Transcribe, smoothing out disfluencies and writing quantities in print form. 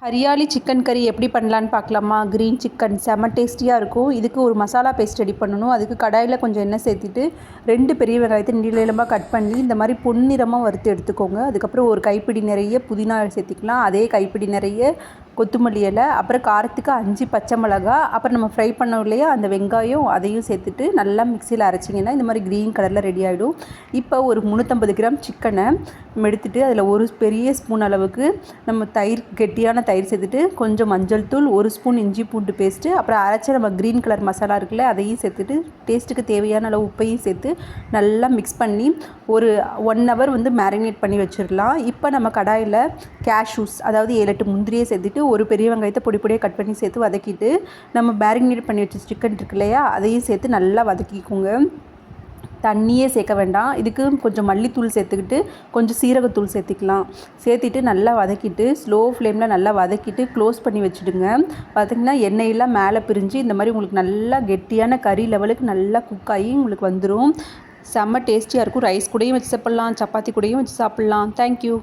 Hariyali chicken கறி எப்படி பண்ணலான்னு பார்க்கலாமா? க்ரீன் சிக்கன் செம்ம டேஸ்டியாக இருக்கும். இதுக்கு ஒரு மசாலா பேஸ்ட் ரெடி பண்ணணும். அதுக்கு கடாயில் கொஞ்சம் எண்ணெய் சேர்த்துட்டு 2 பெரிய வெங்காயத்தை நீளமாக கட் பண்ணி இந்த மாதிரி பொன்னிறமாக வறுத்து எடுத்துக்கோங்க. அதுக்கப்புறம் ஒரு கைப்பிடி நிறைய புதினா சேர்த்துக்கலாம். அதே கைப்பிடி நிறைய கொத்தமல்லி இலை, அப்புறம் காரத்துக்கு 5 பச்சை மிளகாய், அப்புறம் நம்ம ஃப்ரை பண்ணோம் இல்லையா அந்த வெங்காயம், அதையும் சேர்த்துட்டு நல்லா மிக்சியில் அரைச்சிங்கன்னா இந்த மாதிரி க்ரீன் கலரில் ரெடி ஆகிடும். இப்போ ஒரு 350 கிராம் சிக்கனை எடுத்துகிட்டு அதில் ஒரு பெரிய ஸ்பூன் அளவுக்கு நம்ம கெட்டியான தயிர் சேர்த்துட்டு கொஞ்சம் மஞ்சள் தூள், 1 ஸ்பூன் இஞ்சி பூண்டு பேஸ்ட்டு, அப்புறம் அரைச்ச நம்ம க்ரீன் கலர் மசாலா இருக்குல்ல அதையும் சேர்த்துட்டு டேஸ்ட்டுக்கு தேவையான அளவு உப்பையும் சேர்த்து நல்லா மிக்ஸ் பண்ணி ஒரு 1 ஹவர் மேரினேட் பண்ணி வச்சிடலாம். இப்போ நம்ம கடாயில் கேஷ்யூஸ் அதாவது 7-8 முந்திரியை சேர்த்துட்டு ஒரு பெரிய வெங்காயத்தை பொடி பொடியாக கட் பண்ணி சேர்த்து வதக்கிட்டு நம்ம மேரினேட் பண்ணி வச்ச சிக்கன் இருக்கு இல்லையா அதையும் சேர்த்து நல்லா வதக்கிக்கோங்க. தண்ணியே சேர்க்க வேண்டாம். இதுக்கு கொஞ்சம் மல்லித்தூள் சேர்த்துக்கிட்டு கொஞ்சம் சீரகத்தூள் சேர்த்துக்கலாம். சேர்த்துட்டு நல்லா வதக்கிட்டு ஸ்லோ ஃப்ளேமில் நல்லா வதக்கிட்டு க்ளோஸ் பண்ணி வச்சுடுங்க. பார்த்திங்கன்னா எண்ணெயெல்லாம் மேலே பிரிஞ்சு இந்த மாதிரி உங்களுக்கு நல்லா கெட்டியான கறி லெவலுக்கு நல்லா குக் ஆகி உங்களுக்கு வந்துடும். செம்ம டேஸ்டியாக இருக்கும். ரைஸ் கூடயும் வச்சு சாப்பிட்லாம், சப்பாத்தி கூடயும் வச்சு சாப்பிட்லாம். தேங்க்யூ.